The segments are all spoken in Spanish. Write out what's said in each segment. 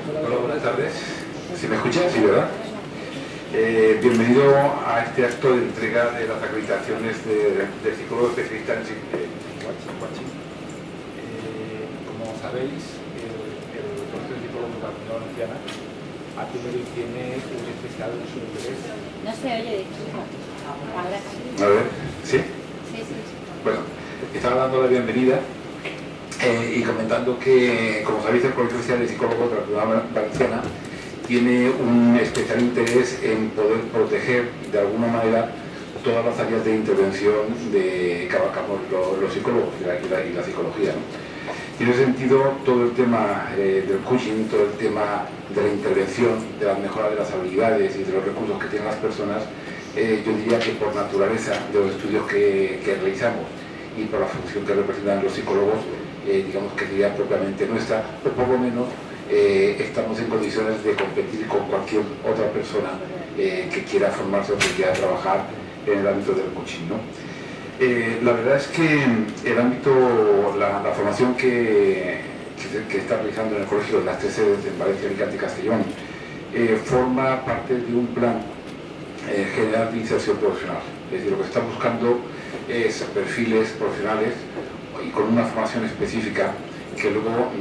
Hola, buenas tardes. ¿Se me escucha? Sí, ¿verdad? Bienvenido a este acto de entrega de las acreditaciones de psicólogos especialistas en coaching. Como sabéis, el Colegio de Psicólogos de la Comunidad Valenciana ha tenido y tiene un especial de su interés. No se oye, disculpa. Ahora sí. A ver, ¿sí? Sí. Bueno, estaba dando la bienvenida y comentando que, como sabéis, el Colegio Oficial de Psicólogos de la Comunidad Valenciana tiene un especial interés en poder proteger de alguna manera todas las áreas de intervención que abarcamos los psicólogos y la psicología, ¿no? Y en ese sentido, todo el tema del coaching, todo el tema de la intervención, de la mejora de las habilidades y de los recursos que tienen las personas, yo diría que por naturaleza de los estudios que realizamos y por la función que representan los psicólogos, digamos que sería propiamente nuestra, o por lo menos estamos en condiciones de competir con cualquier otra persona que quiera formarse o que quiera trabajar en el ámbito del coaching, ¿no? La verdad es que el ámbito, la formación que está realizando en el colegio de las tres sedes en Valencia, Alicante y Castellón forma parte de un plan general de inserción profesional. Es decir, lo que se está buscando es perfiles profesionales y con una formación específica que luego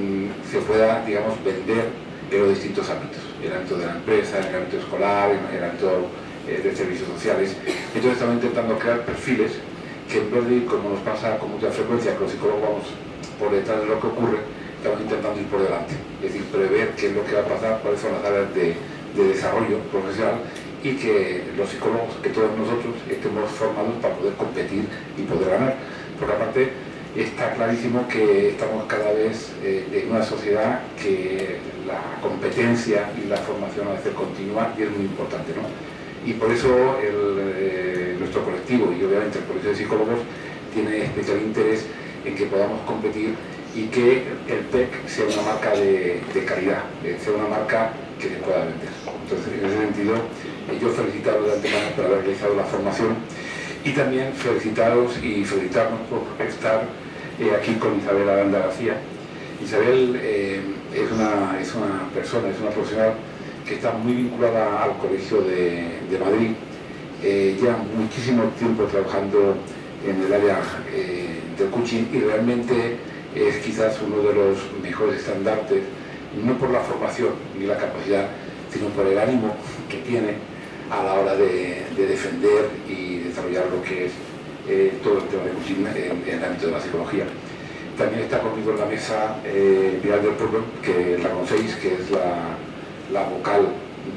se pueda, digamos, vender en los distintos ámbitos, en el ámbito de la empresa, en el ámbito escolar, en el ámbito de servicios sociales. Entonces estamos intentando crear perfiles que, en vez de ir, como nos pasa con mucha frecuencia, que los psicólogos vamos por detrás de lo que ocurre, estamos intentando ir por delante, es decir, prever qué es lo que va a pasar, cuáles son las áreas de desarrollo profesional, y que los psicólogos, que todos nosotros estemos formados para poder competir y poder ganar, porque aparte está clarísimo que estamos cada vez en una sociedad que la competencia y la formación ha de ser continua y es muy importante, ¿no? Y por eso nuestro colectivo y obviamente el Colegio de Psicólogos tiene especial interés en que podamos competir y que el PEC sea una marca de calidad, sea una marca que se pueda vender. Entonces, en ese sentido, yo felicitaros de antemano por haber realizado la formación y también felicitarnos por estar aquí con Isabel Aranda García. Isabel es una persona, es una profesional que está muy vinculada al Colegio de Madrid, lleva muchísimo tiempo trabajando en el área del coaching y realmente es quizás uno de los mejores estandartes, no por la formación ni la capacidad, sino por el ánimo que tiene a la hora de defender y desarrollar lo que es todo el tema de coaching en el ámbito de la psicología. También está conmigo en la mesa Pilar del Pueblo, que la conocéis, que es la vocal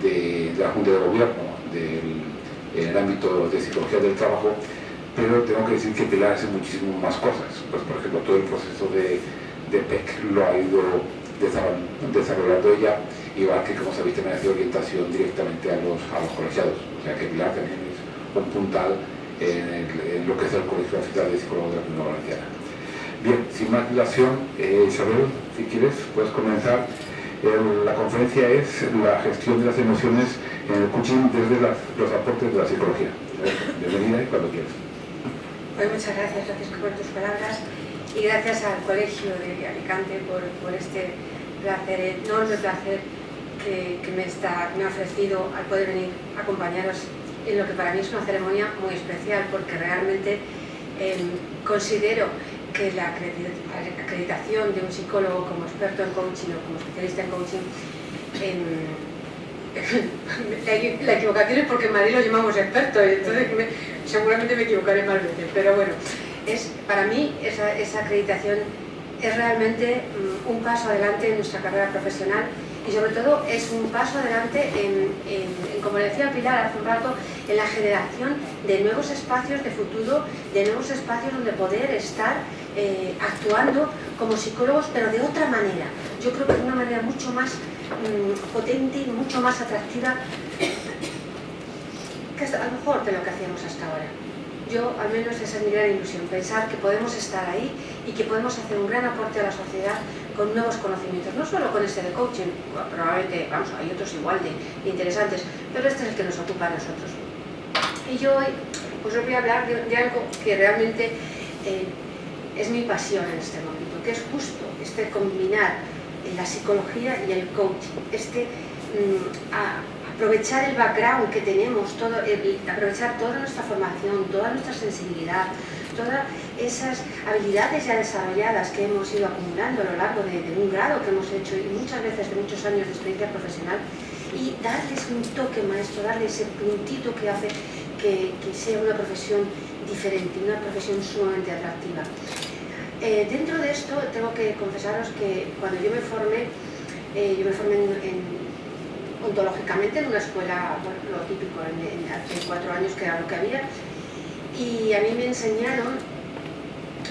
de la Junta de Gobierno en el ámbito de psicología del trabajo, pero tengo que decir que Pilar hace muchísimas más cosas. Pues, por ejemplo, todo el proceso de PEC lo ha ido desarrollando ella, igual que, como sabéis, también hace orientación directamente a los colegiados. O sea que Pilar también es un puntal en lo que es el Colegio Oficial de Psicólogos de la Comunidad Valenciana. Bien, sin más dilación, Isabel, si quieres, puedes comenzar. La conferencia es la gestión de las emociones en el coaching desde los aportes de la psicología. Bienvenida y cuando quieras. Pues muchas gracias, Francisco, por tus palabras y gracias al Colegio de Alicante por este placer, enorme placer que me ha ofrecido al poder venir a acompañaros en lo que para mí es una ceremonia muy especial, porque realmente considero que la acreditación de un psicólogo como experto en coaching o como especialista en coaching, la equivocación es porque en Madrid lo llamamos experto, entonces seguramente me equivocaré más veces, pero bueno, para mí esa acreditación es realmente un paso adelante en nuestra carrera profesional y sobre todo es un paso adelante como le decía Pilar hace un rato, en la generación de nuevos espacios de futuro, de nuevos espacios donde poder estar actuando como psicólogos, pero de otra manera. Yo creo que de una manera mucho más potente y mucho más atractiva que a lo mejor de lo que hacíamos hasta ahora. Yo, al menos, esa es mi gran ilusión, pensar que podemos estar ahí y que podemos hacer un gran aporte a la sociedad con nuevos conocimientos, no solo con este de coaching, probablemente, vamos, hay otros igual de interesantes, pero este es el que nos ocupa a nosotros. Y yo hoy, pues os voy a hablar de algo que realmente es mi pasión en este momento, que es justo este combinar la psicología y el coaching. Aprovechar el background que tenemos, aprovechar toda nuestra formación, toda nuestra sensibilidad, todas esas habilidades ya desarrolladas que hemos ido acumulando a lo largo de un grado que hemos hecho y muchas veces de muchos años de experiencia profesional, y darles un toque maestro, darle ese puntito que hace que sea una profesión diferente, una profesión sumamente atractiva. Dentro de esto tengo que confesaros que cuando yo me formé ontológicamente en una escuela, bueno, lo típico, hace 4 años que era lo que había, y a mí me enseñaron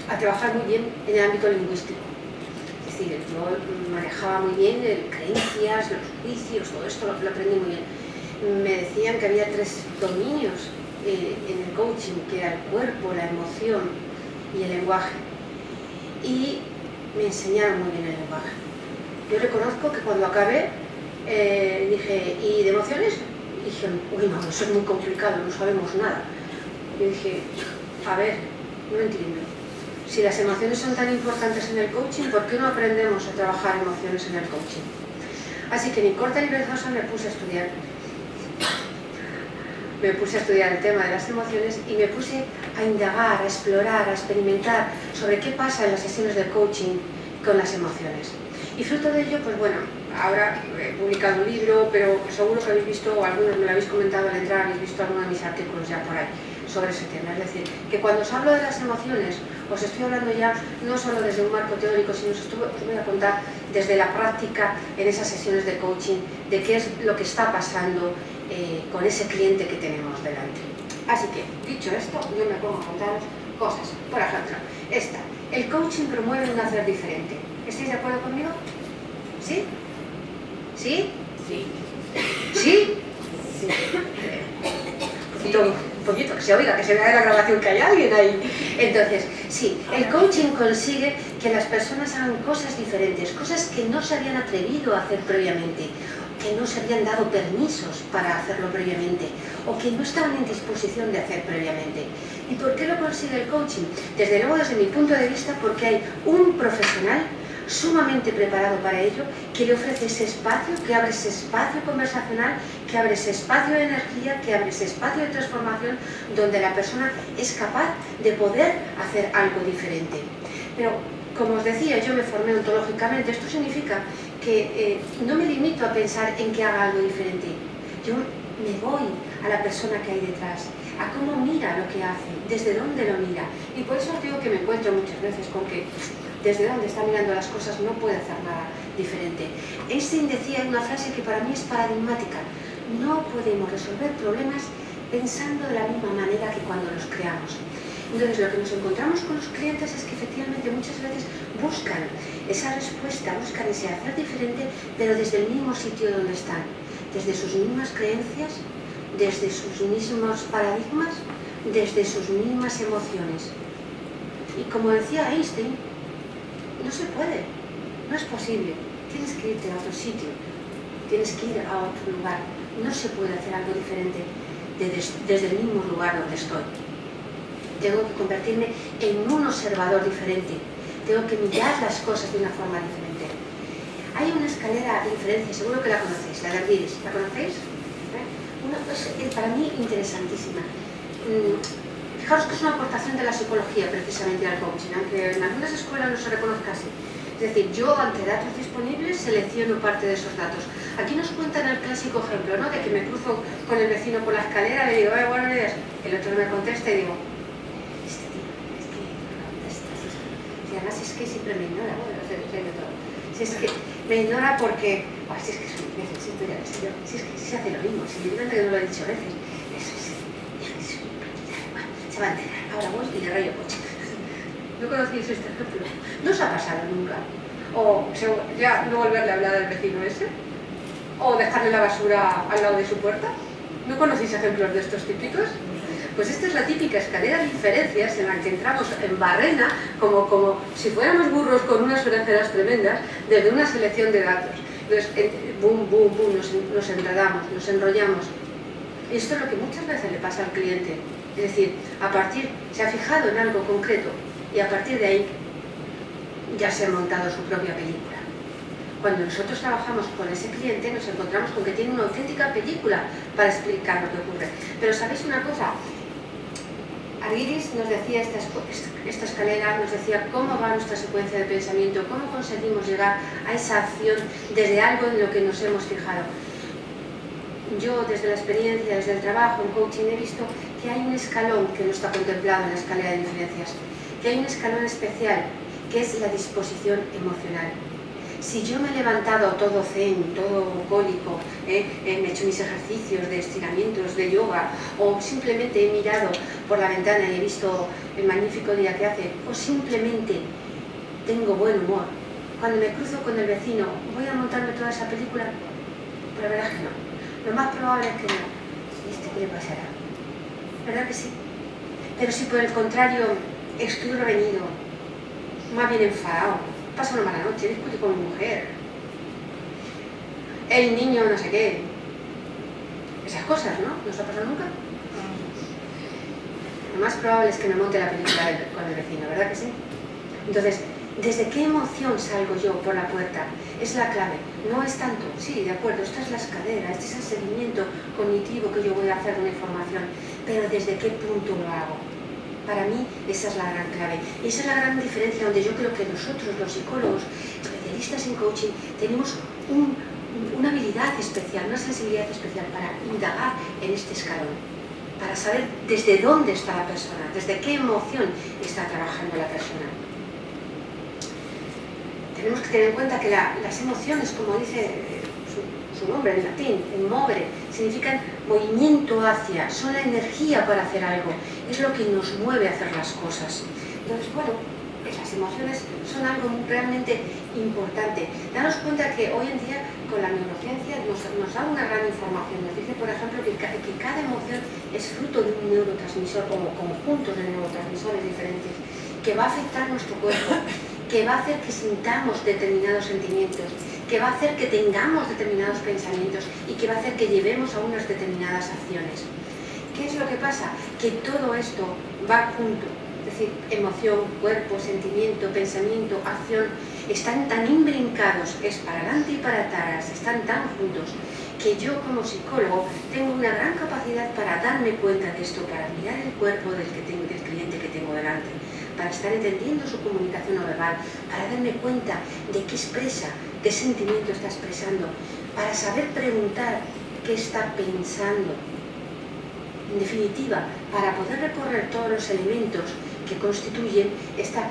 a trabajar muy bien en el ámbito lingüístico. Es decir, yo manejaba muy bien creencias, los juicios, todo esto lo aprendí muy bien. Me decían que había 3 dominios en el coaching, que era el cuerpo, la emoción y el lenguaje. Y me enseñaron muy bien el lenguaje. Yo reconozco que cuando acabé dije, ¿y de emociones? Y dije, uy no, eso es muy complicado, no sabemos nada. Yo dije, a ver, no entiendo. Si las emociones son tan importantes en el coaching, ¿por qué no aprendemos a trabajar emociones en el coaching? Así que ni corta ni perezosa me puse a estudiar. Me puse a estudiar el tema de las emociones y me puse a indagar, a explorar, a experimentar sobre qué pasa en las sesiones de coaching con las emociones. Y fruto de ello, pues bueno, ahora he publicado un libro, pero seguro que habéis visto, o algunos me lo habéis comentado al entrar, habéis visto algunos de mis artículos ya por ahí sobre ese tema. Es decir, que cuando os hablo de las emociones, os estoy hablando ya no solo desde un marco teórico, sino os voy a contar desde la práctica en esas sesiones de coaching, de qué es lo que está pasando con ese cliente que tenemos delante. Así que, dicho esto, yo me pongo a contaros cosas. Por ejemplo, el coaching promueve un hacer diferente. ¿Estáis de acuerdo conmigo? ¿Sí? ¿Sí? Sí. ¿Sí? Sí. Un poquito, que se oiga, que se vea en la grabación que hay alguien ahí. Entonces, sí, el coaching consigue que las personas hagan cosas diferentes, cosas que no se habían atrevido a hacer previamente, que no se habían dado permisos para hacerlo previamente, o que no estaban en disposición de hacer previamente. ¿Y por qué lo consigue el coaching? Desde luego, desde mi punto de vista, porque hay un profesional sumamente preparado para ello, que le ofrece ese espacio, que abre ese espacio conversacional, que abre ese espacio de energía, que abre ese espacio de transformación, donde la persona es capaz de poder hacer algo diferente. Pero, como os decía, yo me formé ontológicamente. Esto significa que no me limito a pensar en que haga algo diferente. Yo me voy a la persona que hay detrás, a cómo mira lo que hace, desde dónde lo mira. Y por eso os digo que me encuentro muchas veces con que desde donde está mirando las cosas no puede hacer nada diferente. Einstein decía una frase que para mí es paradigmática: no podemos resolver problemas pensando de la misma manera que cuando los creamos. Entonces, lo que nos encontramos con los clientes es que efectivamente muchas veces buscan esa respuesta, buscan ese hacer diferente, pero desde el mismo sitio donde están, desde sus mismas creencias, desde sus mismos paradigmas, desde sus mismas emociones. Y como decía Einstein, no se puede, no es posible. Tienes que irte a otro sitio, tienes que ir a otro lugar. No se puede hacer algo diferente desde el mismo lugar donde estoy. Tengo que convertirme en un observador diferente. Tengo que mirar las cosas de una forma diferente. Hay una escalera de diferencia, seguro que la conocéis, la de Argyris. ¿La conocéis? Una cosa para mí interesantísima. Fijaros que es una aportación de la psicología precisamente al coaching, aunque en algunas escuelas no se reconozca así. Es decir, yo ante datos disponibles selecciono parte de esos datos. Aquí nos cuentan el clásico ejemplo, ¿no?, de que me cruzo con el vecino por la escalera, le digo, buenos días, el otro me contesta y digo, este tío, es que no contesta. Y además es que siempre me ignora, bueno, si es que me ignora porque, si es que es un imbécil, si esto ya lo sé yo, si es que se hace lo mismo, si me di cuenta que no lo he dicho a veces, se va a enterar, ahora voy y le rayo coche. ¿No conocéis este ejemplo? ¿No os ha pasado nunca? O ya no volverle a hablar al vecino ese, o dejarle la basura al lado de su puerta. ¿No conocéis ejemplos de estos típicos? Pues esta es la típica escalera de diferencias en la que entramos en barrena, como si fuéramos burros con unas orejeras tremendas, desde una selección de datos. Entonces, boom, boom, boom, nos enredamos, nos enrollamos. Y esto es lo que muchas veces le pasa al cliente. Es decir, se ha fijado en algo concreto y a partir de ahí ya se ha montado su propia película. cuando nosotros trabajamos con ese cliente nos encontramos con que tiene una auténtica película para explicar lo que ocurre. Pero ¿sabéis una cosa? Argyris nos decía esta escalera, nos decía cómo va nuestra secuencia de pensamiento, cómo conseguimos llegar a esa acción desde algo en lo que nos hemos fijado. Yo, desde la experiencia, desde el trabajo en coaching, he visto que hay un escalón que no está contemplado en la escalera de diferencias, que hay un escalón especial, que es la disposición emocional. Si yo me he levantado todo zen, todo bucólico, me he hecho mis ejercicios de estiramientos, de yoga, o simplemente he mirado por la ventana y he visto el magnífico día que hace, o simplemente tengo buen humor, cuando me cruzo con el vecino, ¿voy a montarme toda esa película? Pues la verdad es que no. Lo más probable es que no. ¿Y este qué le pasará? ¿Verdad que sí? Pero si por el contrario estoy revenido, más bien enfadado, paso una mala noche, discutí con mi mujer, el niño no sé qué, esas cosas, ¿no? ¿No os ha pasado nunca? Lo más probable es que me monte la película con el vecino, ¿verdad que sí? Entonces, ¿desde qué emoción salgo yo por la puerta? Es la clave. No es tanto, sí, de acuerdo, esta es la escalera, este es el seguimiento cognitivo que yo voy a hacer de una información, pero ¿desde qué punto lo hago? Para mí esa es la gran clave. Y esa es la gran diferencia donde yo creo que nosotros, los psicólogos, especialistas en coaching, tenemos una habilidad especial, una sensibilidad especial para indagar en este escalón, para saber desde dónde está la persona, desde qué emoción está trabajando la persona. Tenemos que tener en cuenta que las emociones, como dice su nombre en latín, movere, significan movimiento hacia, son la energía para hacer algo, es lo que nos mueve a hacer las cosas. Entonces, bueno, las emociones son algo realmente importante. Daros cuenta que hoy en día con la neurociencia nos da una gran información. Nos dice, por ejemplo, que cada emoción es fruto de un neurotransmisor, como conjuntos de neurotransmisores diferentes, que va a afectar nuestro cuerpo, que va a hacer que sintamos determinados sentimientos, que va a hacer que tengamos determinados pensamientos y que va a hacer que llevemos a unas determinadas acciones. ¿Qué es lo que pasa? Que todo esto va junto, es decir, emoción, cuerpo, sentimiento, pensamiento, acción, están tan imbrincados, es para adelante y para atrás, están tan juntos, que yo como psicólogo tengo una gran capacidad para darme cuenta de esto, para mirar el cuerpo del cliente que tengo delante, para estar entendiendo su comunicación no verbal, para darme cuenta de qué expresa, qué sentimiento está expresando, para saber preguntar qué está pensando. En definitiva, para poder recorrer todos los elementos que constituyen esta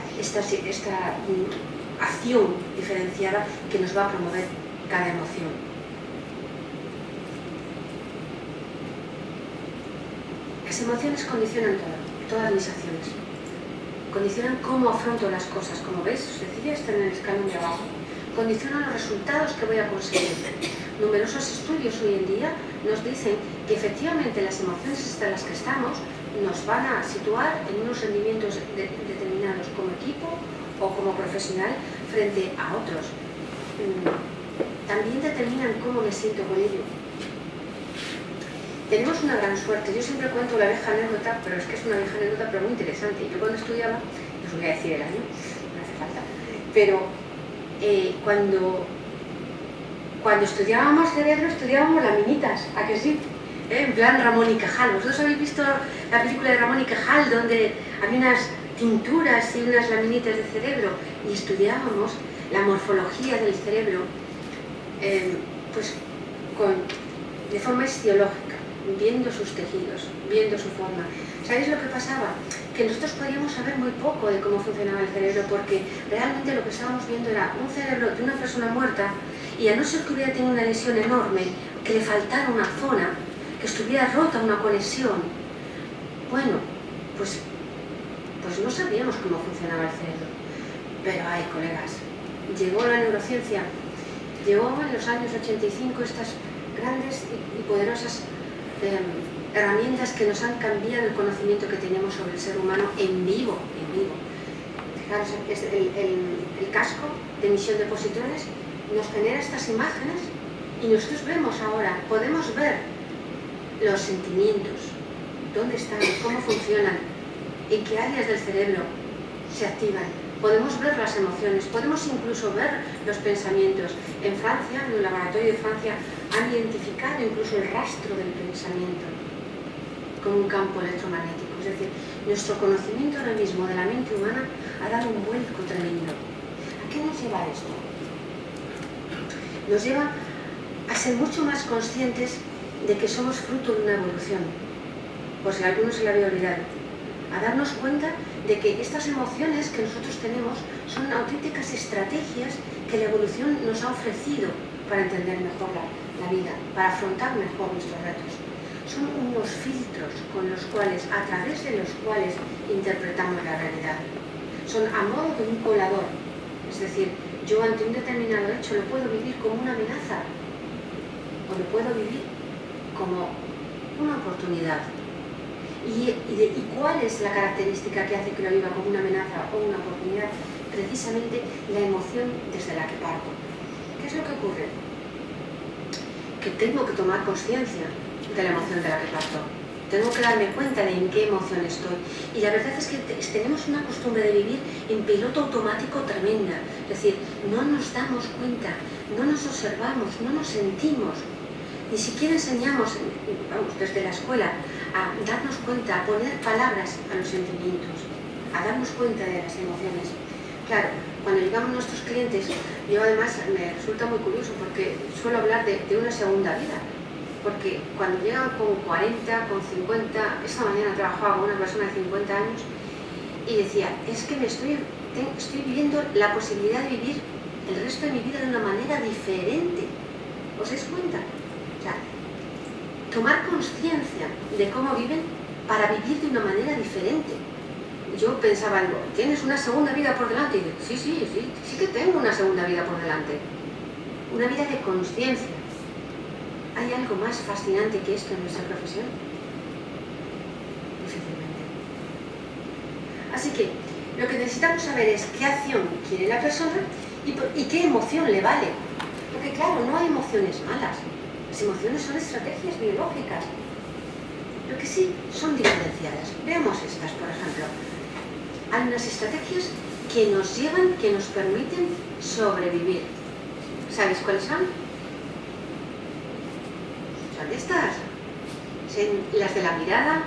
acción diferenciada que nos va a promover cada emoción. Las emociones condicionan todas mis acciones. Condicionan cómo afronto las cosas, como veis, os decía, están en el escalón de abajo. Condicionan los resultados que voy a conseguir. Numerosos estudios hoy en día nos dicen que efectivamente las emociones en las que estamos nos van a situar en unos rendimientos determinados como equipo o como profesional frente a otros. También determinan cómo me siento con ello. Tenemos una gran suerte. Yo siempre cuento la vieja anécdota, pero es que es una vieja anécdota pero muy interesante. Yo cuando estudiaba, os voy a decir el año, no hace falta, pero cuando estudiábamos cerebro, estudiábamos laminitas, ¿a que sí? En plan Ramón y Cajal. ¿Vosotros habéis visto la película de Ramón y Cajal donde había unas tinturas y unas laminitas de cerebro y estudiábamos la morfología del cerebro de forma hisiológica, viendo sus tejidos, viendo su forma? ¿Sabéis lo que pasaba? Que nosotros podíamos saber muy poco de cómo funcionaba el cerebro porque realmente lo que estábamos viendo era un cerebro de una persona muerta y a no ser que hubiera tenido una lesión enorme, que le faltara una zona, que estuviera rota una conexión, bueno, pues no sabíamos cómo funcionaba el cerebro. Pero ay, colegas, llegó la neurociencia, llegó en los años 85 estas grandes y poderosas herramientas que nos han cambiado el conocimiento que tenemos sobre el ser humano en vivo. Fijaros, el casco de emisión de positrones nos genera estas imágenes y nosotros vemos ahora, podemos ver los sentimientos, dónde están, cómo funcionan, en qué áreas del cerebro se activan. podemos ver las emociones, podemos incluso ver los pensamientos. En Francia, en el laboratorio de Francia, han identificado incluso el rastro del pensamiento con un campo electromagnético. Es decir, nuestro conocimiento ahora mismo de la mente humana ha dado un vuelco tremendo. ¿A qué nos lleva esto? Nos lleva a ser mucho más conscientes de que somos fruto de una evolución, por si a alguno se le había olvidado, a darnos cuenta de que estas emociones que nosotros tenemos son auténticas estrategias que la evolución nos ha ofrecido para entender mejor la vida, para afrontar mejor nuestros retos. Son unos filtros con los cuales, a través de los cuales interpretamos la realidad. Son a modo de un colador, es decir, yo ante un determinado hecho lo puedo vivir como una amenaza o lo puedo vivir como una oportunidad. ¿Y cuál es la característica que hace que lo viva como una amenaza o una oportunidad? Precisamente la emoción desde la que parto. ¿Qué es lo que ocurre? Que tengo que tomar conciencia de la emoción de la que parto. Tengo que darme cuenta de en qué emoción estoy. Y la verdad es que tenemos una costumbre de vivir en piloto automático tremenda. Es decir, no nos damos cuenta, no nos observamos, no nos sentimos. Ni siquiera enseñamos, vamos, desde la escuela, a darnos cuenta, a poner palabras a los sentimientos, a darnos cuenta de las emociones. Claro, cuando llegamos nuestros clientes, yo además me resulta muy curioso porque suelo hablar de una segunda vida. Porque cuando llegan con 40, con 50, esta mañana trabajaba con una persona de 50 años y decía, es que estoy viviendo la posibilidad de vivir el resto de mi vida de una manera diferente. ¿Os dais cuenta? O sea, tomar conciencia de cómo viven para vivir de una manera diferente. Yo pensaba algo, ¿tienes una segunda vida por delante? Y digo, sí que tengo una segunda vida por delante. Una vida de conciencia. ¿Hay algo más fascinante que esto en nuestra profesión? Difícilmente. Así que lo que necesitamos saber es qué acción quiere la persona y qué emoción le vale. Porque claro, no hay emociones malas. Las emociones son estrategias biológicas. Lo que sí son diferenciadas. Veamos estas, por ejemplo. Hay unas estrategias que nos llevan, que nos permiten sobrevivir. ¿Sabéis cuáles son? Son estas. Son las de la mirada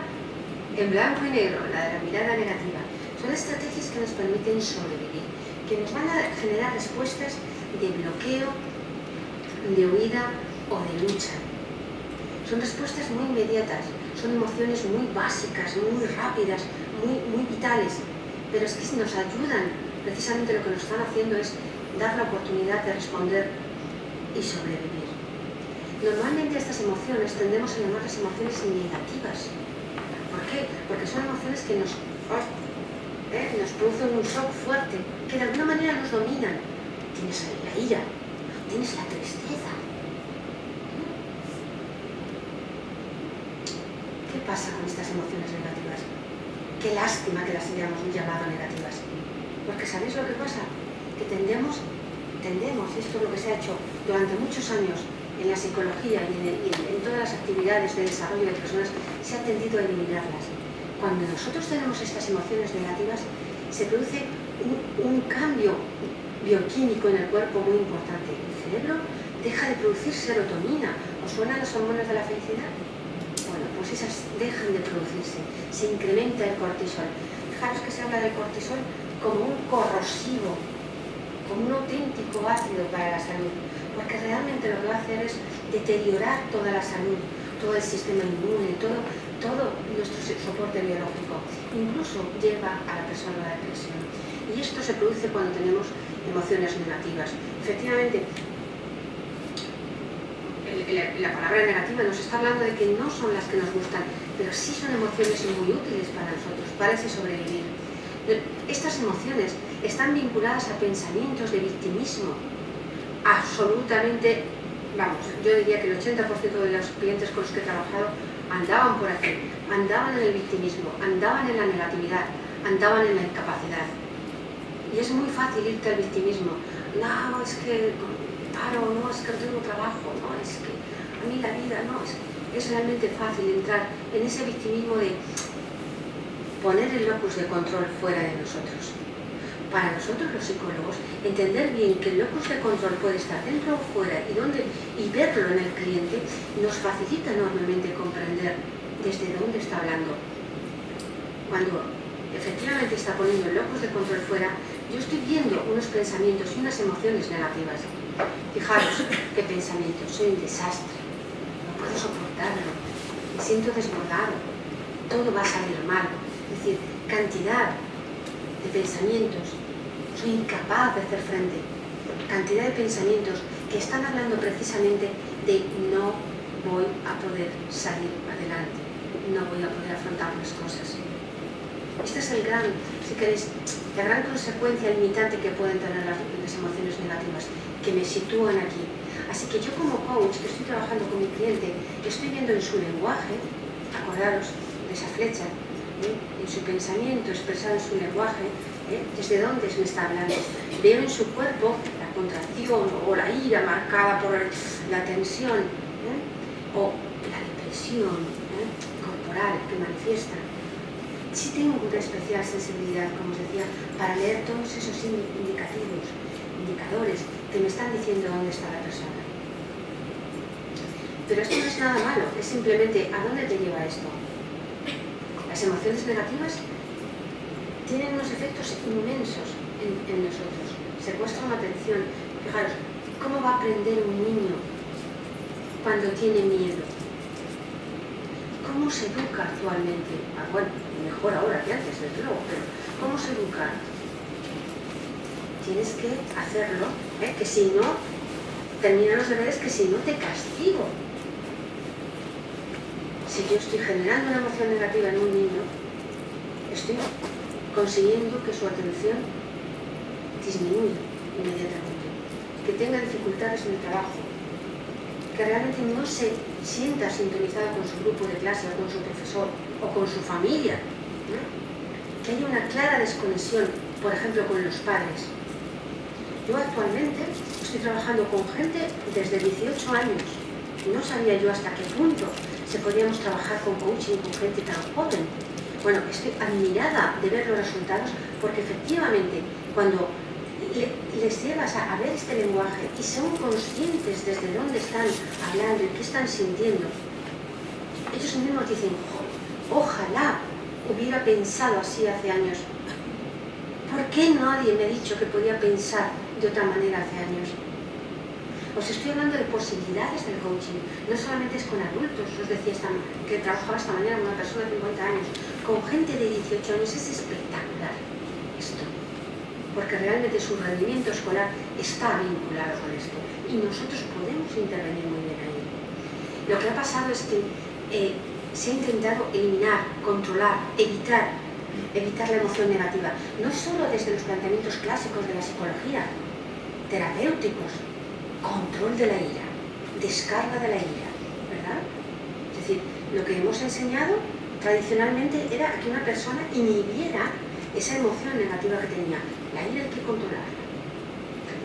en blanco y negro, la de la mirada negativa. Son estrategias que nos permiten sobrevivir, que nos van a generar respuestas de bloqueo, de huida o de lucha. Son respuestas muy inmediatas, son emociones muy básicas, muy rápidas, muy vitales, pero es que nos ayudan. Precisamente lo que nos están haciendo es dar la oportunidad de responder y sobrevivir. Normalmente estas emociones tendemos a llamarlas emociones negativas. ¿Por qué? Porque son emociones que nos producen un shock fuerte, que de alguna manera nos dominan. Tienes la ira, tienes la tristeza. ¿Qué pasa con estas emociones negativas? Qué lástima que las hayamos llamado negativas. Porque ¿sabéis lo que pasa? Que tendemos, esto es lo que se ha hecho durante muchos años en la psicología y en todas las actividades de desarrollo de personas, se ha tendido a eliminarlas. Cuando nosotros tenemos estas emociones negativas, se produce un cambio bioquímico en el cuerpo muy importante. El cerebro deja de producir serotonina. ¿Os suenan las hormonas de la felicidad? Bueno, pues esas dejan de producirse. Se incrementa el cortisol. Fijaros que se habla del cortisol como un corrosivo, como un auténtico ácido para la salud, porque realmente lo que va a hacer es deteriorar toda la salud, todo el sistema inmune, todo nuestro soporte biológico, incluso lleva a la persona a la depresión. Y esto se produce cuando tenemos emociones negativas. Efectivamente, la palabra negativa nos está hablando de que no son las que nos gustan, pero sí son emociones muy útiles para nosotros, para ese sobrevivir. Estas emociones están vinculadas a pensamientos de victimismo. Absolutamente, vamos, yo diría que el 80% de los clientes con los que he trabajado andaban por aquí, andaban en el victimismo, andaban en la negatividad, andaban en la incapacidad. Y es muy fácil irte al victimismo. No, es que, claro, no, es que no tengo trabajo, no, es que a mí la vida, no, es realmente fácil entrar en ese victimismo de poner el locus de control fuera de nosotros. para nosotros los psicólogos, entender bien que el locus de control puede estar dentro o fuera y verlo en el cliente, nos facilita enormemente comprender desde dónde está hablando. Cuando efectivamente está poniendo el locus de control fuera, yo estoy viendo unos pensamientos y unas emociones negativas. Fijaros qué pensamientos: soy un desastre, no puedo soportarlo, me siento desbordado, todo va a salir mal. Es decir, cantidad de pensamientos, soy incapaz de hacer frente, cantidad de pensamientos que están hablando precisamente de no voy a poder salir adelante, no voy a poder afrontar las cosas. Esta es si queréis, la gran consecuencia limitante que pueden tener las emociones negativas, que me sitúan aquí. Así que yo como coach, que estoy trabajando con mi cliente, estoy viendo en su lenguaje, acordaros de esa flecha, en su pensamiento expresado en su lenguaje, desde dónde me está hablando. Veo en su cuerpo la contracción o la ira marcada por la tensión, o la depresión corporal que manifiesta. Sí tengo una especial sensibilidad, como os decía, para leer todos esos indicadores que me están diciendo dónde está la persona. Pero esto no es nada malo, es simplemente ¿a dónde te lleva esto? Las emociones negativas tienen unos efectos inmensos en nosotros, secuestran la atención. Fijaros, ¿cómo va a aprender un niño cuando tiene miedo? ¿Cómo se educa actualmente? Bueno, mejor ahora que antes, desde luego, pero ¿cómo se educa? Tienes que hacerlo, que si no, termina los deberes, que si no te castigo. Si yo estoy generando una emoción negativa en un niño, estoy consiguiendo que su atención disminuya inmediatamente, que tenga dificultades en el trabajo, que realmente no se sienta sintonizado con su grupo de clase o con su profesor o con su familia, que haya una clara desconexión, por ejemplo, con los padres. Yo actualmente estoy trabajando con gente desde 18 años. No sabía yo hasta qué punto se podíamos trabajar con coaching con gente tan joven. Bueno, estoy admirada de ver los resultados, porque efectivamente cuando les llevas a ver este lenguaje y son conscientes desde dónde están hablando y qué están sintiendo, ellos mismos dicen: ojalá hubiera pensado así hace años. ¿Por qué nadie me ha dicho que podía pensar de otra manera hace años? Os estoy hablando de posibilidades del coaching. No solamente es con adultos, os decía que trabajaba esta mañana con una persona de 50 años, con gente de 18 años. Es espectacular esto, porque realmente su rendimiento escolar está vinculado con esto y nosotros podemos intervenir muy bien ahí. Lo que ha pasado es que se ha intentado eliminar, controlar, evitar la emoción negativa, no solo desde los planteamientos clásicos de la psicología, terapéuticos, control de la ira, descarga de la ira, ¿verdad? Es decir, lo que hemos enseñado tradicionalmente era que una persona inhibiera esa emoción negativa que tenía. La ira hay que controlarla,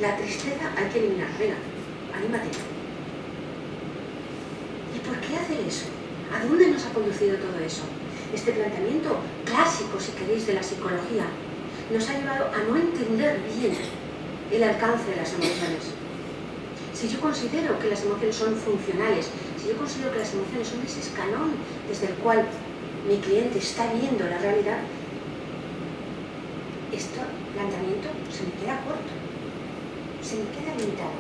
la tristeza hay que eliminarla. Venga, anímate. ¿Y por qué hacer eso? ¿A dónde nos ha conducido todo eso? Este planteamiento clásico, si queréis, de la psicología nos ha llevado a no entender bien el alcance de las emociones. Si yo considero que las emociones son funcionales, si yo considero que las emociones son ese escalón desde el cual mi cliente está viendo la realidad, este planteamiento se me queda corto, se me queda limitado.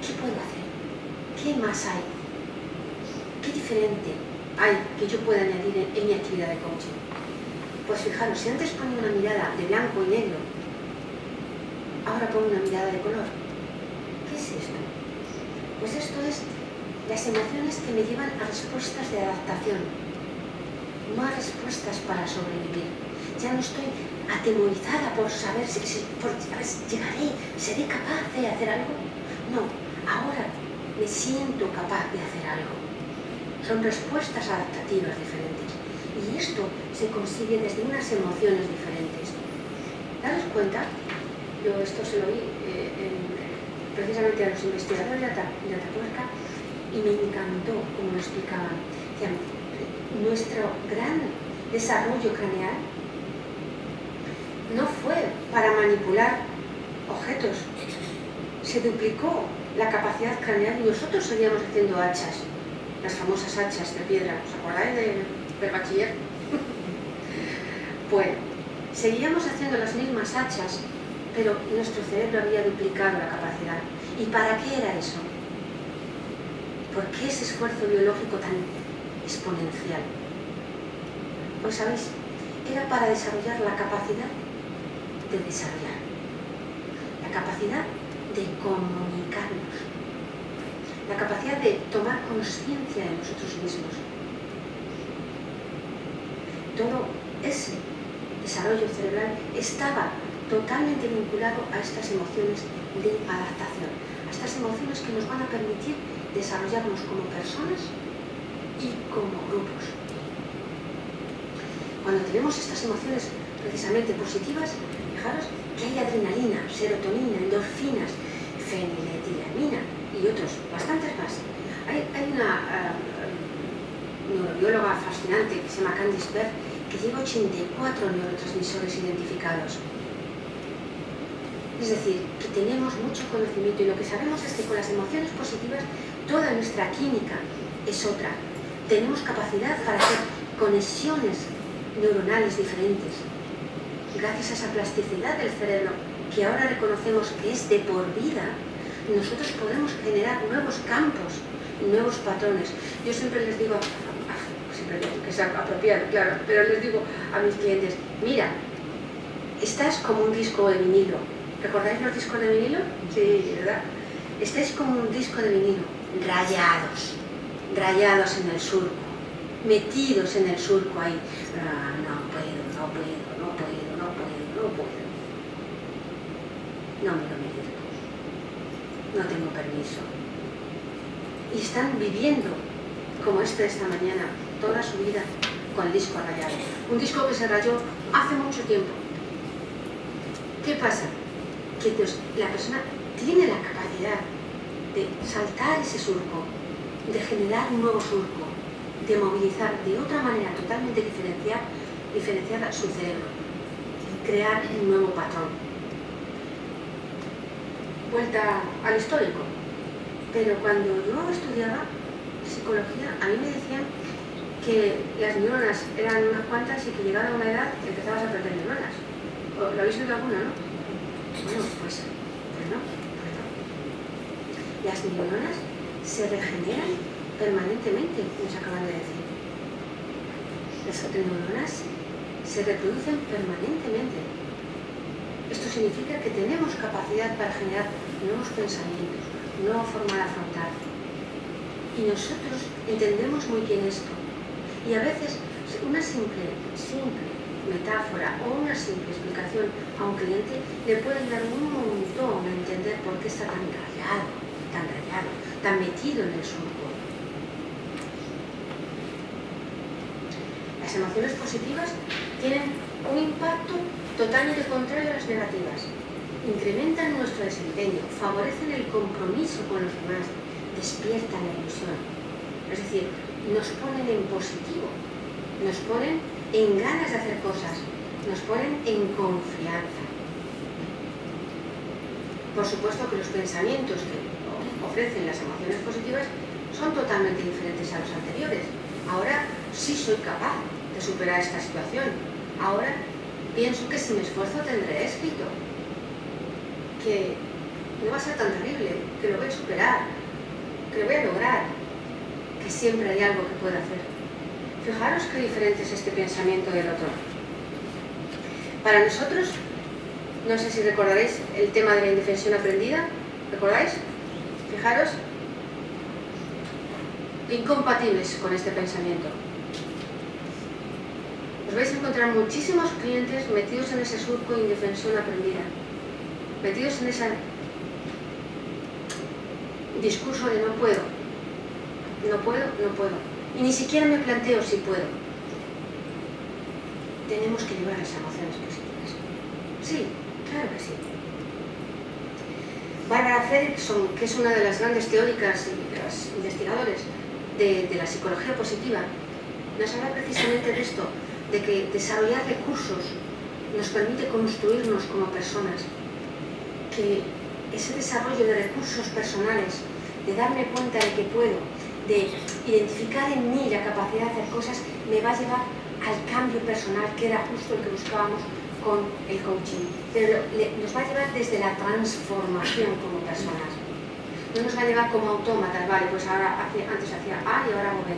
¿Qué puedo hacer? ¿Qué más hay? ¿Qué diferente hay que yo pueda añadir en mi actividad de coaching? Pues fijaros, si antes ponía una mirada de blanco y negro, ahora pongo una mirada de color. ¿Qué es esto? Pues esto es las emociones que me llevan a respuestas de adaptación, no a respuestas para sobrevivir. Ya no estoy atemorizada por saber si llegaré, seré capaz de hacer algo. No, ahora me siento capaz de hacer algo. Son respuestas adaptativas diferentes. Y esto se consigue desde unas emociones diferentes. Daros cuenta, yo esto se lo oí precisamente a los investigadores de Atapuerca y me encantó como lo explicaban. Decían, nuestro gran desarrollo craneal no fue para manipular objetos, se duplicó la capacidad craneal y nosotros seguíamos haciendo hachas, las famosas hachas de piedra, ¿os acordáis del bachiller? Bueno, seguíamos haciendo las mismas hachas, pero nuestro cerebro había duplicado la capacidad. ¿Y para qué era eso? ¿Por qué ese esfuerzo biológico tan exponencial? Pues sabéis, era para desarrollar la capacidad de desarrollar, la capacidad de comunicarnos, la capacidad de tomar conciencia de nosotros mismos. Todo ese desarrollo cerebral estaba totalmente vinculado a estas emociones de adaptación, a estas emociones que nos van a permitir desarrollarnos como personas y como grupos. Cuando tenemos estas emociones precisamente positivas, fijaros que hay adrenalina, serotonina, endorfinas, feniletilamina y otros, bastantes más. Hay una neurobióloga fascinante que se llama Candice Berg, que lleva 84 neurotransmisores identificados. Es decir, que tenemos mucho conocimiento y lo que sabemos es que con las emociones positivas toda nuestra química es otra. Tenemos capacidad para hacer conexiones neuronales diferentes. Gracias a esa plasticidad del cerebro, que ahora reconocemos que es de por vida, nosotros podemos generar nuevos campos, nuevos patrones. Yo siempre les digo, siempre digo que es apropiado, claro, pero les digo a mis clientes, mira, estás como un disco de vinilo. ¿Recordáis los discos de vinilo? Sí, ¿verdad? Estáis como un disco de vinilo, rayados en el surco, metidos en el surco ahí. No puedo. No me lo merezco. No tengo permiso. Y están viviendo, como esta mañana, toda su vida con el disco rayado. Un disco que se rayó hace mucho tiempo. ¿Qué pasa? Que la persona tiene la capacidad de saltar ese surco, de generar un nuevo surco, de movilizar de otra manera totalmente diferenciada su cerebro, crear un nuevo patrón. Vuelta al histórico. Pero cuando yo estudiaba psicología, a mí me decían que las neuronas eran unas cuantas y que llegada a una edad empezabas a perder neuronas. ¿Lo habéis oído alguna, no? Bueno, pues no. Las neuronas se regeneran permanentemente, nos acaban de decir. Las neuronas se reproducen permanentemente. Esto significa que tenemos capacidad para generar nuevos pensamientos, nueva forma de afrontar. Y nosotros entendemos muy bien esto. Y a veces una simple metáfora o una simple explicación a un cliente le puede dar un montón a entender por qué está tan rayado, tan metido en el surco. Las emociones positivas tienen un impacto totalmente contrario a las negativas. Incrementan nuestro desempeño, favorecen el compromiso con los demás, despiertan la ilusión. Es decir, nos ponen en positivo, nos ponen en ganas de hacer cosas, nos ponen en confianza. Por supuesto que los pensamientos que ofrecen las emociones positivas son totalmente diferentes a los anteriores. Ahora sí soy capaz de superar esta situación. Ahora pienso que si me esfuerzo tendré éxito, que no va a ser tan terrible, que lo voy a superar, que lo voy a lograr, que siempre hay algo que pueda hacer. Fijaros qué diferente es este pensamiento del otro. Para nosotros, no sé si recordaréis el tema de la indefensión aprendida, ¿recordáis? Fijaros, incompatibles con este pensamiento. Os vais a encontrar muchísimos clientes metidos en ese surco de indefensión aprendida, metidos en ese discurso de no puedo. Y ni siquiera me planteo si puedo. Tenemos que llevar las emociones positivas. Sí, claro que sí. Barbara Fredrickson, que es una de las grandes teóricas y de los investigadores de la psicología positiva, nos habla precisamente de esto, de que desarrollar recursos nos permite construirnos como personas, que ese desarrollo de recursos personales, de darme cuenta de que puedo, de identificar en mí la capacidad de hacer cosas, me va a llevar al cambio personal, que era justo el que buscábamos con el coaching. Pero nos va a llevar desde la transformación como personas. No nos va a llevar como autómatas, vale, pues ahora antes hacía A y ahora hago B.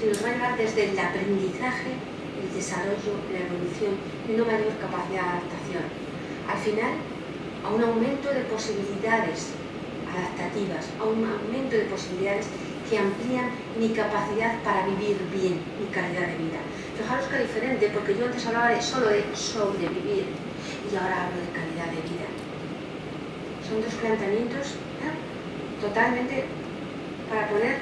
Sino nos va a llevar desde el aprendizaje, el desarrollo, la evolución y una mayor capacidad de adaptación. Al final, a un aumento de posibilidades adaptativas, a un aumento de posibilidades que amplían mi capacidad para vivir bien, mi calidad de vida. Fijaros que diferente, porque yo antes hablaba solo de sobrevivir y ahora hablo de calidad de vida. Son dos planteamientos totalmente para poner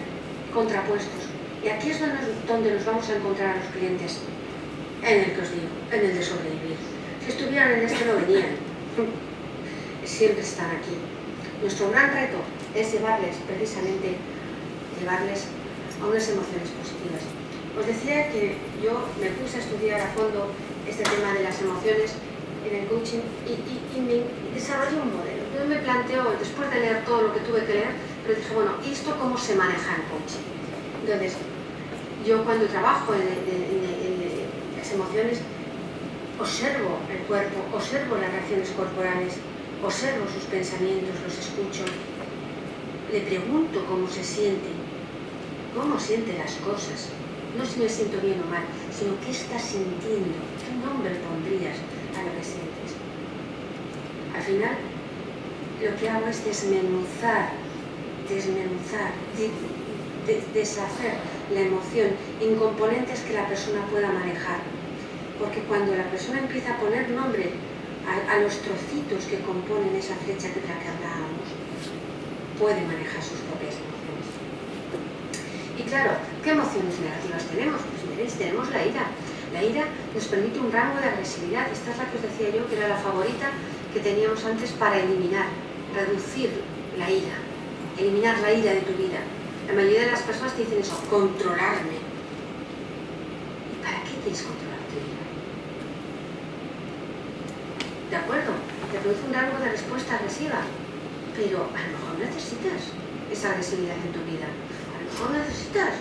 contrapuestos. Y aquí es donde nos vamos a encontrar a los clientes, en el que os digo, en el de sobrevivir. Si estuvieran en este no venían, siempre están aquí. Nuestro gran reto es precisamente llevarles a unas emociones positivas. Os decía que yo me puse a estudiar a fondo este tema de las emociones en el coaching y me desarrollé un modelo. Yo me planteo, después de leer todo lo que tuve que leer, pero dije, bueno, ¿y esto cómo se maneja en coaching? Entonces, yo cuando trabajo en las emociones, observo el cuerpo, observo las reacciones corporales, observo sus pensamientos, los escucho, le pregunto cómo se siente, cómo siente las cosas, no si me siento bien o mal, sino qué estás sintiendo, qué nombre pondrías a lo que sientes. Al final, lo que hago es desmenuzar, deshacer la emoción en componentes que la persona pueda manejar. Porque cuando la persona empieza a poner nombre a los trocitos que componen esa flecha de la que hablábamos, puede manejar sus propias emociones. Y claro, ¿qué emociones negativas tenemos? Pues veréis, tenemos la ira. La ira nos permite un rango de agresividad. Esta es la que os decía yo, que era la favorita que teníamos antes para eliminar, reducir la ira, eliminar la ira de tu vida. La mayoría de las personas te dicen eso, controlarme. ¿Y para qué quieres controlar tu ira? De acuerdo, te produce un rango de respuesta agresiva, pero a lo mejor necesitas esa agresividad en tu vida. A lo mejor necesitas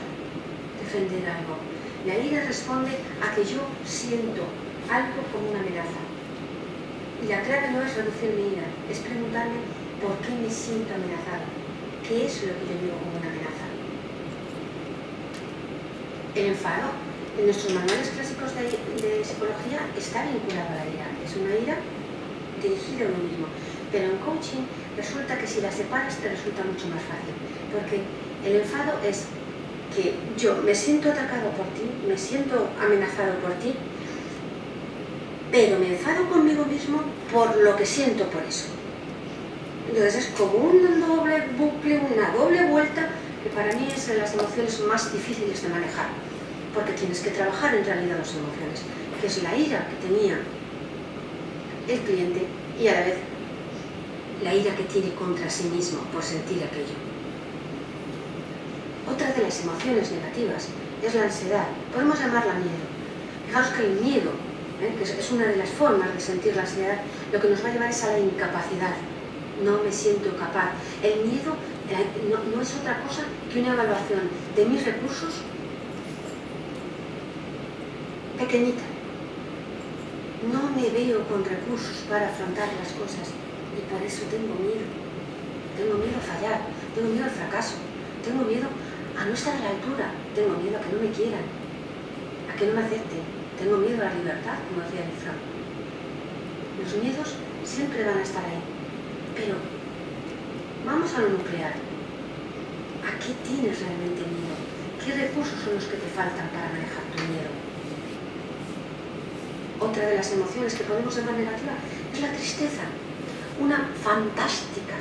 defender algo. La ira responde a que yo siento algo como una amenaza. Y la clave no es reducir mi ira, es preguntarme por qué me siento amenazado. ¿Qué es lo que yo digo como una amenaza? El enfado, en nuestros manuales clásicos de psicología, está vinculado a la ira. Es una ira dirigida a uno mismo. Pero en coaching resulta que si la separas te resulta mucho más fácil. Porque el enfado es que yo me siento atacado por ti, me siento amenazado por ti, pero me enfado conmigo mismo por lo que siento por eso. Entonces es como un doble bucle, una doble vuelta, que para mí es de las emociones más difíciles de manejar, porque tienes que trabajar en realidad dos emociones, que es la ira que tenía el cliente y a la vez la ira que tiene contra sí mismo por sentir aquello. Otra de las emociones negativas es la ansiedad, podemos llamarla miedo. Fijaos que el miedo, que es una de las formas de sentir la ansiedad, lo que nos va a llevar es a la incapacidad. No me siento capaz. El miedo no es otra cosa que una evaluación de mis recursos pequeñita. No me veo con recursos para afrontar las cosas y por eso tengo miedo. Tengo miedo a fallar, tengo miedo al fracaso, tengo miedo a no estar a la altura, tengo miedo a que no me quieran, a que no me acepten, tengo miedo a la libertad, como decía Freud. Los miedos siempre van a estar ahí, pero vamos a lo nuclear. ¿A qué tienes realmente miedo? ¿Qué recursos son los que te faltan para manejar tu miedo? Otra de las emociones que podemos llamar negativa es la tristeza, una fantástica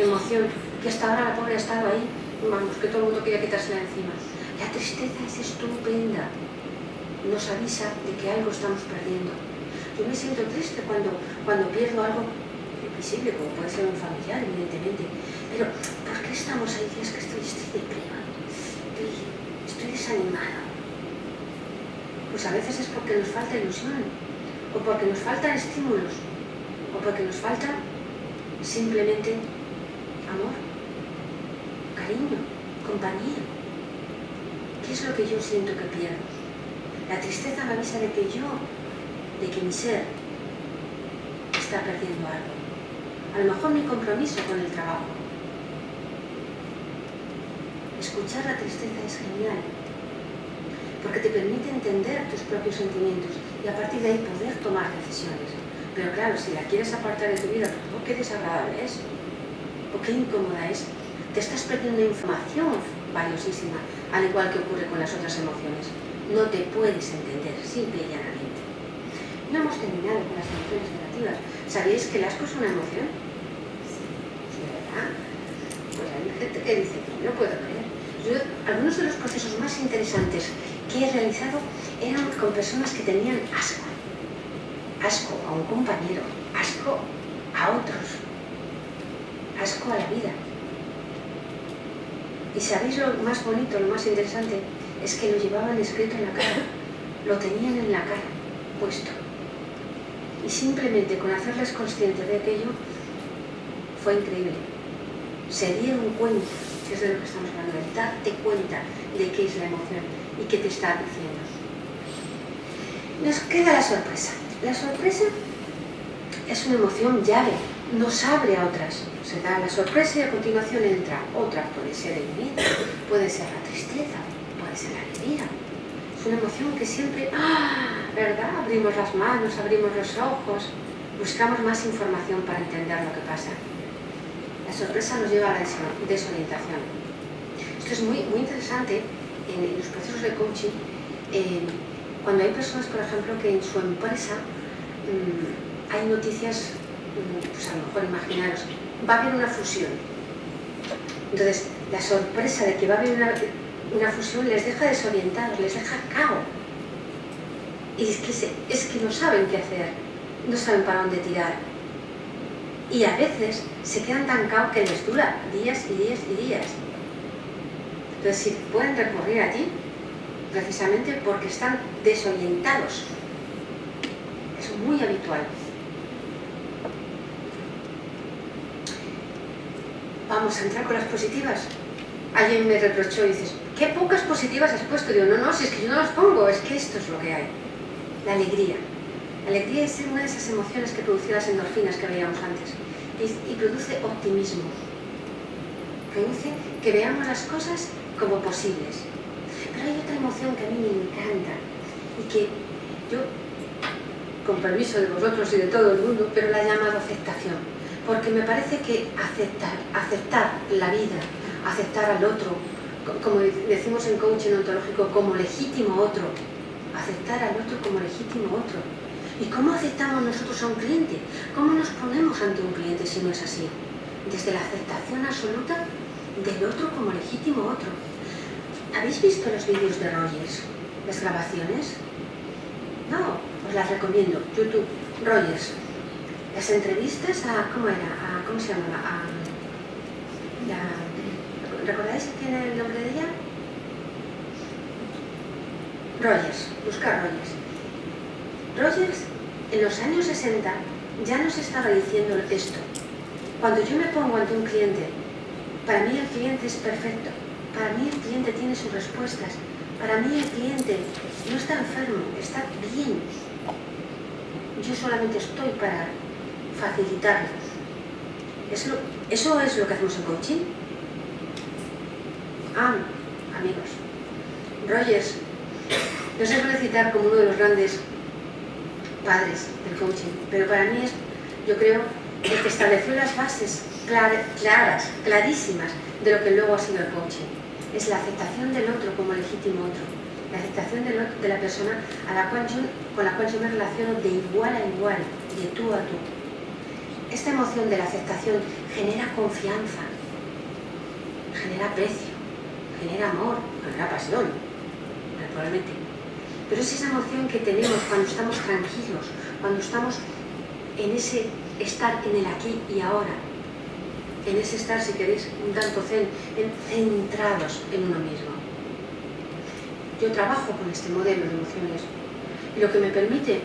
emoción que hasta ahora la pobre ha estado ahí, vamos, que todo el mundo quería quitársela encima. La tristeza es estupenda, nos avisa de que algo estamos perdiendo. Yo me siento triste cuando pierdo algo visible, como puede ser un familiar, evidentemente, pero ¿por qué estamos ahí? Es que estoy deprimido, estoy desanimado. Pues a veces es porque nos falta ilusión, o porque nos faltan estímulos, o porque nos falta simplemente amor, cariño, compañía. ¿Qué es lo que yo siento que pierdo? La tristeza me avisa de que mi ser está perdiendo algo. A lo mejor mi compromiso con el trabajo. Escuchar la tristeza es genial, porque te permite entender tus propios sentimientos y a partir de ahí poder tomar decisiones. Pero claro, si la quieres apartar de tu vida, oh, qué desagradable es, o qué incómoda es, te estás perdiendo información valiosísima, al igual que ocurre con las otras emociones. No te puedes entender, simple y llanamente. No hemos terminado con las emociones negativas. ¿Sabéis que el asco es una emoción? Sí, ¿verdad? Pues hay gente que dice que no puedo creer. Algunos de los procesos más interesantes que he realizado eran con personas que tenían asco. Asco a un compañero, asco a otros, asco a la vida. ¿Y sabéis lo más bonito, lo más interesante? Es que lo llevaban escrito en la cara, lo tenían en la cara, puesto. Y simplemente con hacerles conscientes de aquello, fue increíble. Se dieron cuenta, que es de lo que estamos hablando, de darte cuenta de qué es la emoción y qué te está diciendo. Nos queda la sorpresa. La sorpresa es una emoción llave, nos abre a otras. Se da la sorpresa y a continuación entra otra. Puede ser el miedo, puede ser la tristeza, puede ser la alegría. Es una emoción que siempre, ¿verdad? Abrimos las manos, abrimos los ojos, buscamos más información para entender lo que pasa. La sorpresa nos lleva a la desorientación. Esto es muy, muy interesante en los procesos de coaching. Cuando hay personas, por ejemplo, que en su empresa hay noticias, pues a lo mejor imaginaros, va a haber una fusión. Entonces, la sorpresa de que va a haber una fusión les deja desorientados, les deja cao. Y es que no saben qué hacer, no saben para dónde tirar. Y a veces se quedan tan cao que les dura días y días y días. Entonces, si pueden recurrir a ti, precisamente porque están desorientados. Es muy habitual. Vamos a entrar con las positivas. Alguien me reprochó y dices, ¿qué pocas positivas has puesto? Digo, no, si es que yo no las pongo, es que esto es lo que hay. La alegría. La alegría es una de esas emociones que producen las endorfinas que veíamos antes. Y produce optimismo. Produce que veamos las cosas como posibles. Pero hay otra emoción que a mí me encanta y que yo, con permiso de vosotros y de todo el mundo, pero la he llamado aceptación. Porque me parece que aceptar la vida, aceptar al otro, como decimos en coaching ontológico, como legítimo otro, aceptar al otro como legítimo otro. ¿Y cómo aceptamos nosotros a un cliente? ¿Cómo nos ponemos ante un cliente si no es así? Desde la aceptación absoluta del otro como legítimo otro. ¿Habéis visto los vídeos de Rogers? ¿Las grabaciones? No, os las recomiendo. YouTube, Rogers. Las entrevistas a... ¿Cómo era? ¿Cómo se llamaba? ¿Recordáis quién era el nombre de ella? Rogers. Buscar Rogers. Rogers, en los años 60, ya nos estaba diciendo esto. Cuando yo me pongo ante un cliente, para mí el cliente es perfecto. Para mí el cliente tiene sus respuestas. Para mí el cliente no está enfermo, está bien. Yo solamente estoy para facilitarlos. ¿Eso es lo que hacemos en coaching? Amigos, Rogers no se puede citar como uno de los grandes padres del coaching, pero para mí es, yo creo, el que estableció las bases claras, clarísimas de lo que luego ha sido el coaching. Es la aceptación del otro como legítimo otro, la aceptación de la persona con la cual yo me relaciono de igual a igual, de tú a tú. Esta emoción de la aceptación genera confianza, genera aprecio, genera amor, genera pasión, probablemente. Pero es esa emoción que tenemos cuando estamos tranquilos, cuando estamos en ese estar en el aquí y ahora, en ese estar, si queréis, un tanto centrados en uno mismo. Yo trabajo con este modelo de emociones y lo que me permite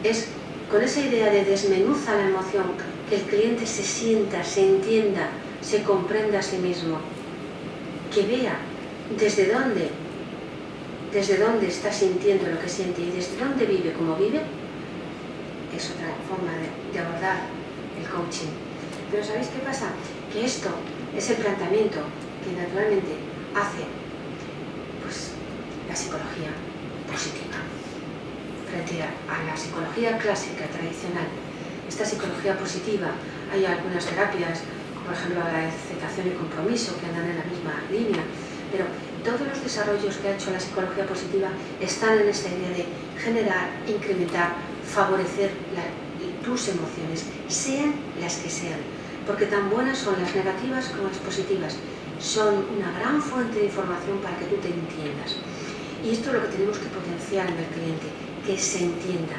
es con esa idea de desmenuza la emoción, que el cliente se sienta, se entienda, se comprenda a sí mismo, que vea desde dónde está sintiendo lo que siente y desde dónde vive como vive, es otra forma de abordar el coaching. Pero ¿sabéis qué pasa? Que esto es el planteamiento que naturalmente hace pues, la psicología positiva frente a la psicología clásica, tradicional. Esta psicología positiva, hay algunas terapias, por ejemplo la aceptación y compromiso, que andan en la misma línea, pero todos los desarrollos que ha hecho la psicología positiva están en esta idea de generar, incrementar, favorecer tus emociones, sean las que sean, porque tan buenas son las negativas como las positivas, son una gran fuente de información para que tú te entiendas. Y esto es lo que tenemos que potenciar en el cliente, que se entienda,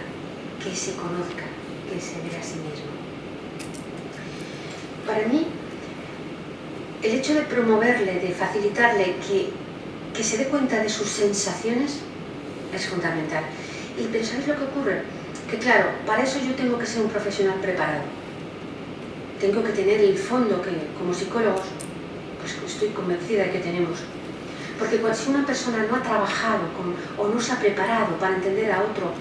que se conozca, que se vea a sí mismo. Para mí, el hecho de promoverle, de facilitarle que se dé cuenta de sus sensaciones es fundamental. Pero ¿sabéis lo que ocurre? Que claro, para eso yo tengo que ser un profesional preparado. Tengo que tener el fondo que como psicólogos pues estoy convencida de que tenemos. Porque si una persona no ha trabajado o no se ha preparado para entender a otro,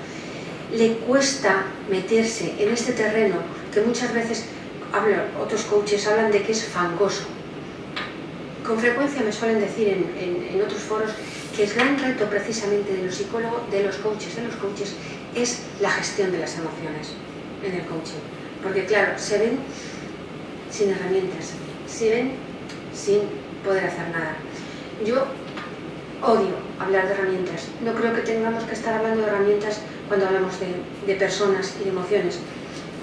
le cuesta meterse en este terreno que muchas veces otros coaches hablan de que es fangoso. Con frecuencia me suelen decir en otros foros que el gran reto precisamente de los psicólogos, de los coaches, es la gestión de las emociones en el coaching. Porque claro, se ven sin herramientas, se ven sin poder hacer nada. Yo odio hablar de herramientas. No creo que tengamos que estar hablando de herramientas cuando hablamos de personas y de emociones.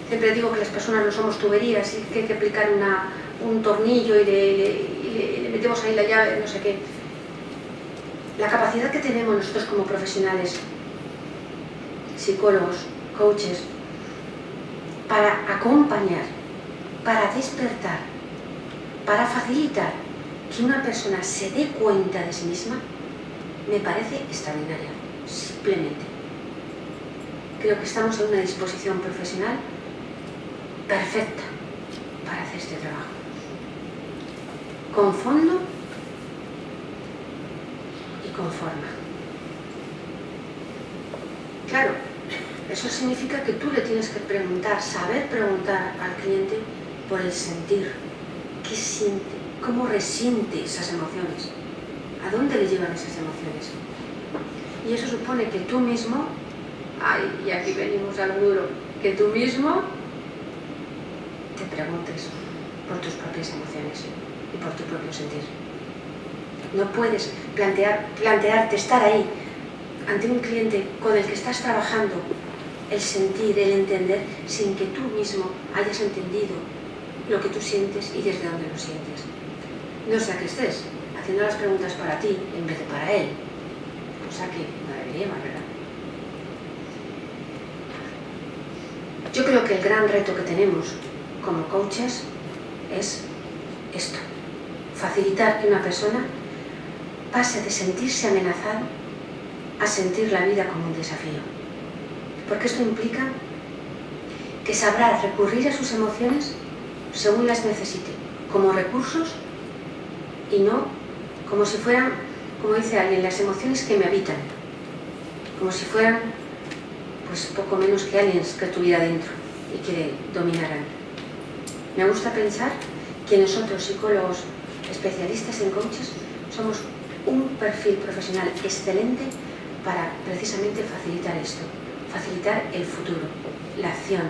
Siempre digo que las personas no somos tuberías y que hay que aplicar un tornillo y le metemos ahí la llave, no sé qué. La capacidad que tenemos nosotros como profesionales, psicólogos, coaches, para acompañar, para despertar, para facilitar que una persona se dé cuenta de sí misma, me parece extraordinaria, simplemente. Creo que estamos en una disposición profesional perfecta para hacer este trabajo. Con fondo y con forma. Claro, eso significa que tú le tienes que preguntar, saber preguntar al cliente por el sentir, qué siente, cómo resiente esas emociones, a dónde le llevan esas emociones. Y eso supone que tú mismo, y aquí venimos al duro, que tú mismo te preguntes por tus propias emociones y por tu propio sentir. No puedes plantearte estar ahí ante un cliente con el que estás trabajando, el sentir, el entender, sin que tú mismo hayas entendido lo que tú sientes y desde dónde lo sientes. No sea que estés haciendo las preguntas para ti en vez de para él, cosa que no debería más, ¿verdad? Yo creo que el gran reto que tenemos como coaches es esto, facilitar que una persona pase de sentirse amenazado a sentir la vida como un desafío. Porque esto implica que sabrá recurrir a sus emociones según las necesite, como recursos y no como si fueran, como dice alguien, las emociones que me habitan, como si fueran pues poco menos que aliens que estuviera dentro y que dominaran. Me gusta pensar que nosotros, psicólogos especialistas en coaches, somos un perfil profesional excelente para precisamente facilitar esto, facilitar el futuro, la acción,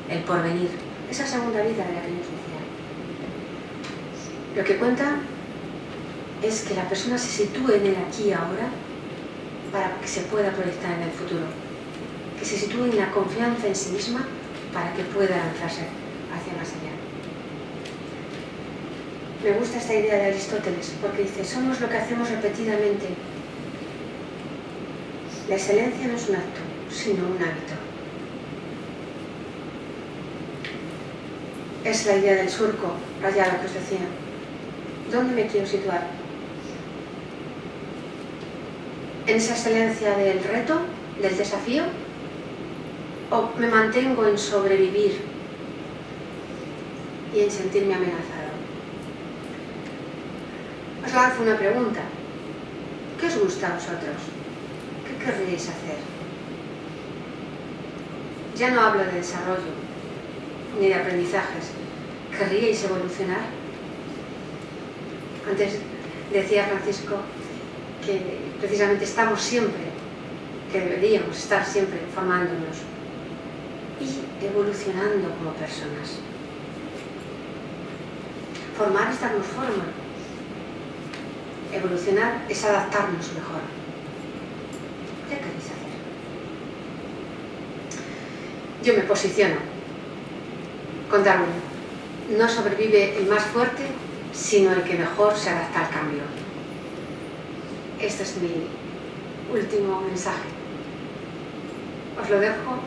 el porvenir, esa segunda vida de la que nos decía. Lo que cuenta es que la persona se sitúe en el aquí y ahora para que se pueda proyectar en el futuro, que se sitúe en la confianza en sí misma para que pueda lanzarse hacia más allá. Me gusta esta idea de Aristóteles porque dice, somos lo que hacemos repetidamente. La excelencia no es un acto, sino un hábito. Es la idea del surco rayado que os decía. ¿Dónde me quiero situar? ¿En esa excelencia del reto, del desafío? o me mantengo en sobrevivir y en sentirme amenazado? Os lanzo una pregunta. ¿Qué os gusta a vosotros? ¿Qué querríais hacer? Ya no hablo de desarrollo ni de aprendizajes. ¿Querríais evolucionar? Antes decía Francisco que precisamente estamos siempre, que deberíamos estar siempre formándonos y evolucionando como personas. Formar es darnos forma. Evolucionar es adaptarnos mejor. ¿Qué queréis hacer? Yo me posiciono con Darwin. No sobrevive el más fuerte, sino el que mejor se adapta al cambio. Este es mi último mensaje. Os lo dejo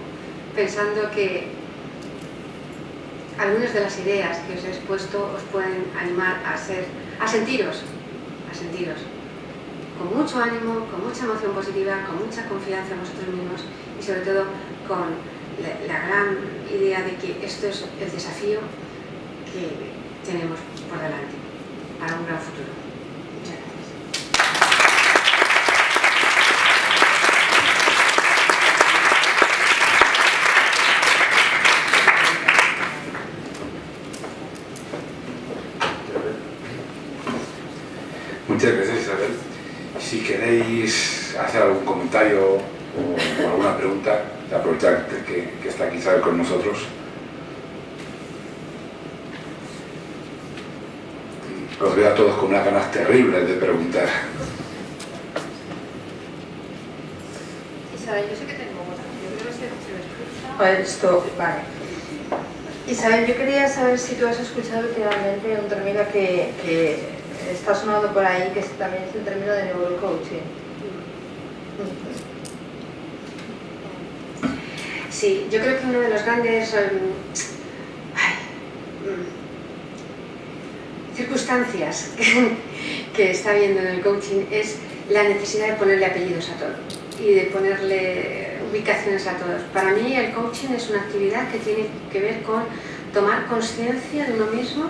pensando que algunas de las ideas que os he expuesto os pueden animar a sentiros con mucho ánimo, con mucha emoción positiva, con mucha confianza en vosotros mismos y sobre todo con la gran idea de que esto es el desafío que tenemos por delante para un gran futuro. Muchas gracias. Muchas gracias, Isabel. Si queréis hacer algún comentario o alguna pregunta, aprovechar que está aquí Isabel con nosotros. Los veo a todos con unas ganas terribles de preguntar. Isabel, yo sé que tengo otra. Yo creo que se lo escucha. A ver, esto, vale. Isabel, yo quería saber si tú has escuchado últimamente un término que está sonando por ahí, que también es el término de neurocoaching. Sí, yo creo que uno de los grandes circunstancias que está habiendo en el coaching es la necesidad de ponerle apellidos a todo y de ponerle ubicaciones a todos. Para mí el coaching es una actividad que tiene que ver con tomar conciencia de uno mismo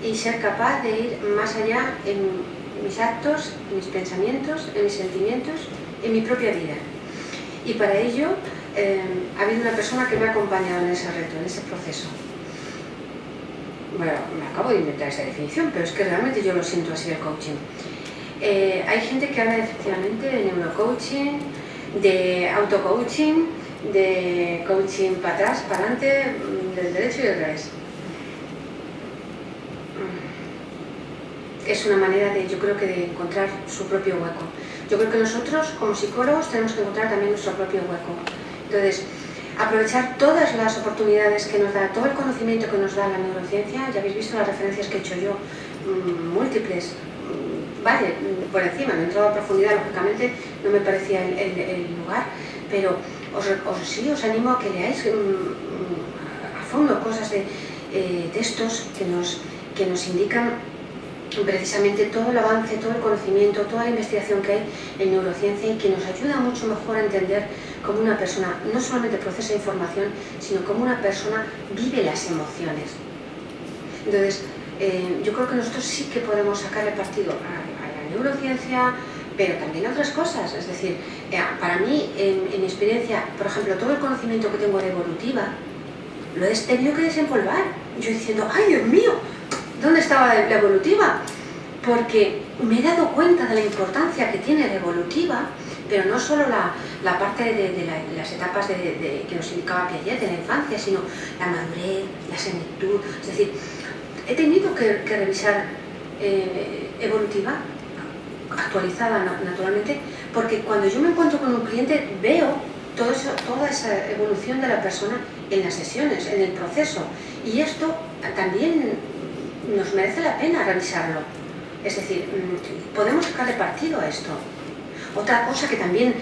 y ser capaz de ir más allá en mis actos, en mis pensamientos, en mis sentimientos, en mi propia vida. Y para ello ha habido una persona que me ha acompañado en ese reto, en ese proceso. Bueno, me acabo de inventar esa definición, pero es que realmente yo lo siento así el coaching. Hay gente que habla efectivamente de neurocoaching, de autocoaching, de coaching para atrás, para adelante, del derecho y del revés. Es una manera de, yo creo que de encontrar su propio hueco. Yo creo que nosotros, como psicólogos, tenemos que encontrar también nuestro propio hueco. Entonces, aprovechar todas las oportunidades que nos da, todo el conocimiento que nos da la neurociencia. Ya habéis visto las referencias que he hecho yo, múltiples. Vale, por encima, no he entrado a profundidad, lógicamente no me parecía el lugar, pero os animo a que leáis a fondo cosas de textos que nos indican precisamente todo el avance, todo el conocimiento, toda la investigación que hay en neurociencia y que nos ayuda mucho mejor a entender cómo una persona no solamente procesa información, sino cómo una persona vive las emociones. Entonces, yo creo que nosotros sí que podemos sacarle partido a la neurociencia, pero también a otras cosas. Es decir, para mí, en mi experiencia, por ejemplo, todo el conocimiento que tengo de evolutiva, lo he tenido que desempolvar. Yo diciendo, ¡ay, Dios mío! ¿Dónde estaba la evolutiva? Porque me he dado cuenta de la importancia que tiene la evolutiva, pero no solo la parte de las etapas que nos indicaba Piaget de la infancia, sino la madurez, la senectud. Es decir, he tenido que revisar evolutiva, actualizada naturalmente, porque cuando yo me encuentro con un cliente veo toda esa evolución de la persona en las sesiones, en el proceso, y esto también nos merece la pena revisarlo. Es decir, podemos sacarle partido a esto. Otra cosa que también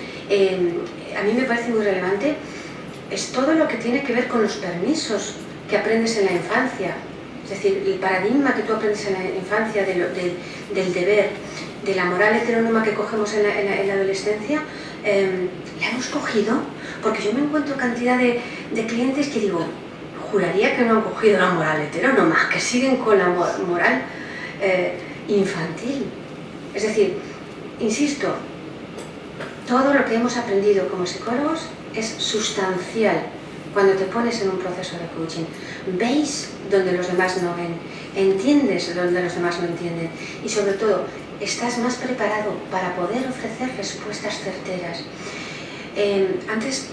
a mí me parece muy relevante es todo lo que tiene que ver con los permisos que aprendes en la infancia. Es decir, el paradigma que tú aprendes en la infancia del deber, de la moral heterónoma que cogemos en la adolescencia, la hemos cogido, porque yo me encuentro cantidad de clientes que digo, juraría que no han cogido la moral heterónoma, que siguen con la moral infantil. Es decir, insisto, todo lo que hemos aprendido como psicólogos es sustancial cuando te pones en un proceso de coaching. Veis donde los demás no ven, entiendes donde los demás no entienden y sobre todo estás más preparado para poder ofrecer respuestas certeras. Antes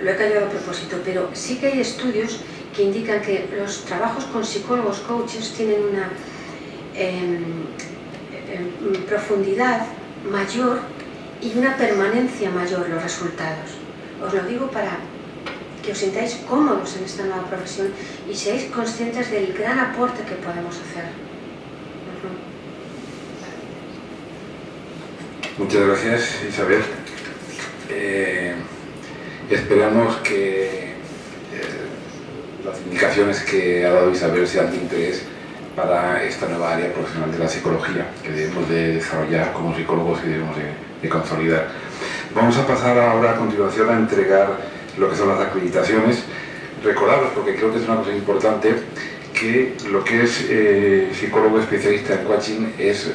lo he callado a propósito, pero sí que hay estudios que indican que los trabajos con psicólogos coaches tienen una profundidad mayor y una permanencia mayor los resultados. Os lo digo para que os sintáis cómodos en esta nueva profesión y seáis conscientes del gran aporte que podemos hacer. Muchas gracias, Isabel. Esperamos que las indicaciones que ha dado Isabel sean de interés para esta nueva área profesional de la psicología que debemos de desarrollar como psicólogos y debemos de consolidar. Vamos a pasar ahora a continuación a entregar lo que son las acreditaciones. Recordaros, porque creo que es una cosa importante, que lo que es psicólogo especialista en coaching es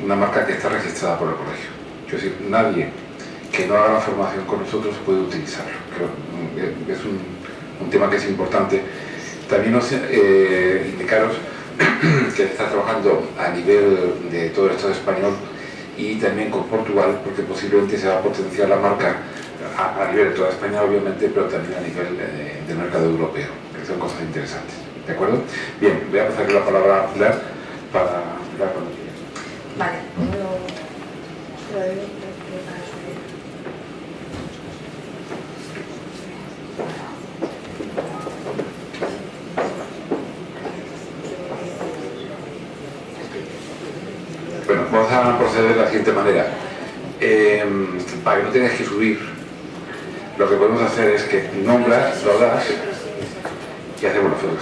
una marca que está registrada por el colegio. Es decir, nadie que no haga la formación con nosotros puede utilizarlo. Creo, es un tema que es importante. También os indicaros que se está trabajando a nivel de todo el Estado español y también con Portugal, porque posiblemente se va a potenciar la marca a nivel de toda España, obviamente, pero también a nivel del mercado europeo, que son cosas interesantes. ¿De acuerdo? Bien, voy a pasar la palabra a Pilar para Pilar cuando quieras. Vale, Bueno, vamos a proceder de la siguiente manera. Para que no tengas que subir, lo que podemos hacer es que nombras, lo das y hacemos la foto.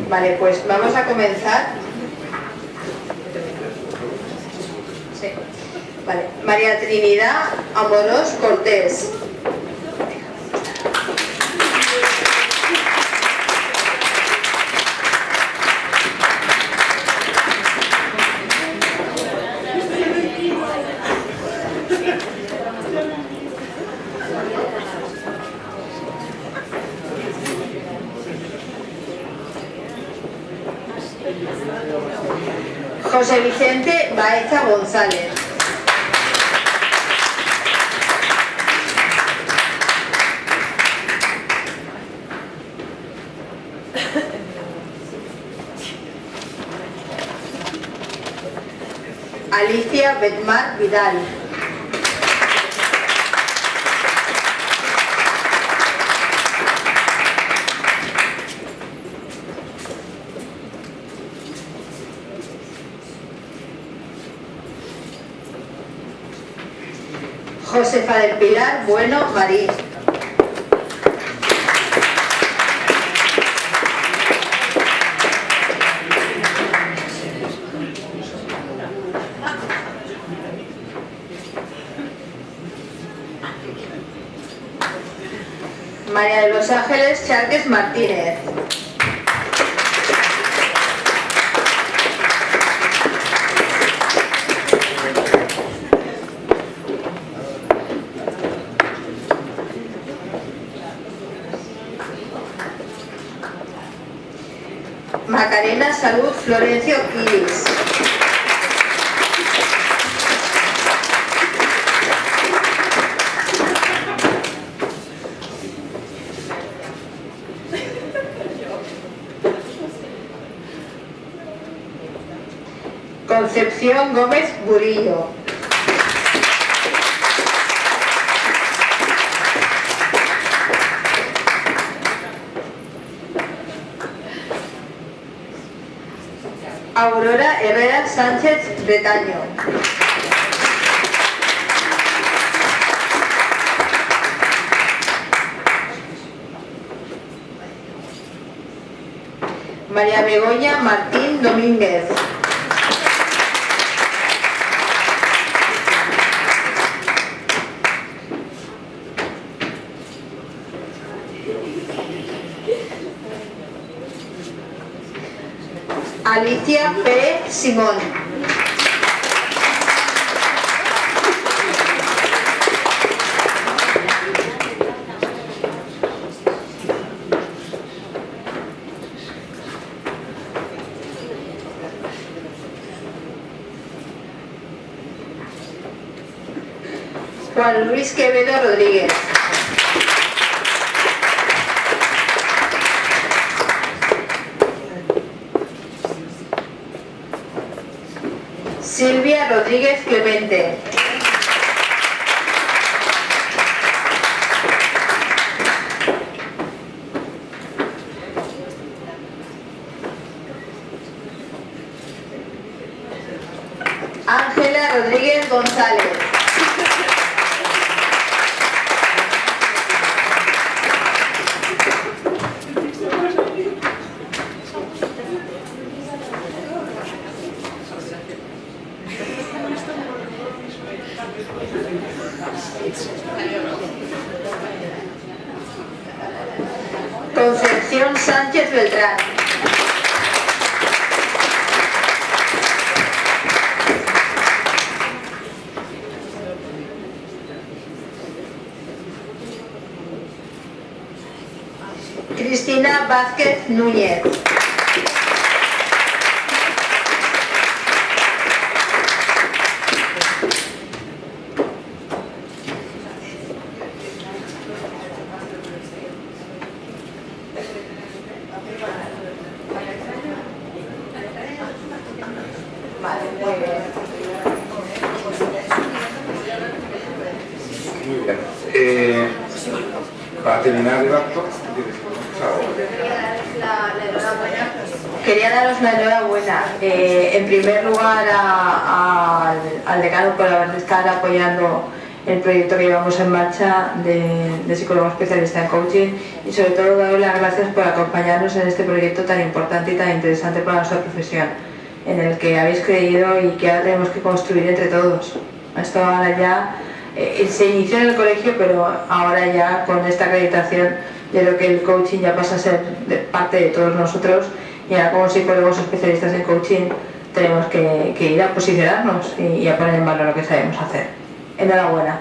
Vale, pues vamos a comenzar. Sí. Vale. María Trinidad Amorós Cortés. José Vicente Baeza González. Alicia Betmar Vidal. Josefa del Pilar Bueno Marín. María de los Ángeles Charques Martínez. Macarena Salud Florencio Quiris. Concepción Gómez Burillo. Aurora Herrera Sánchez Bretaño. María Begoña Martín Domínguez. Alicia P. Simón. Juan Luis Quevedo Rodríguez. Silvia Rodríguez Clemente. Ángela Rodríguez González. Concepción Sánchez Beltrán. Cristina Vázquez Núñez. Muy bien. Para terminar el acto, Quería daros la enhorabuena. En primer lugar al decano por estar apoyando el proyecto que llevamos en marcha de psicólogo especialista en coaching, y sobre todo daros las gracias por acompañarnos en este proyecto tan importante y tan interesante para nuestra profesión, en el que habéis creído y que ahora tenemos que construir entre todos. Esto ahora ya se inició en el colegio, pero ahora ya con esta acreditación yo creo que el coaching ya pasa a ser parte de todos nosotros, y ahora como psicólogos especialistas en coaching tenemos que ir a posicionarnos y a poner en valor lo que sabemos hacer. Enhorabuena.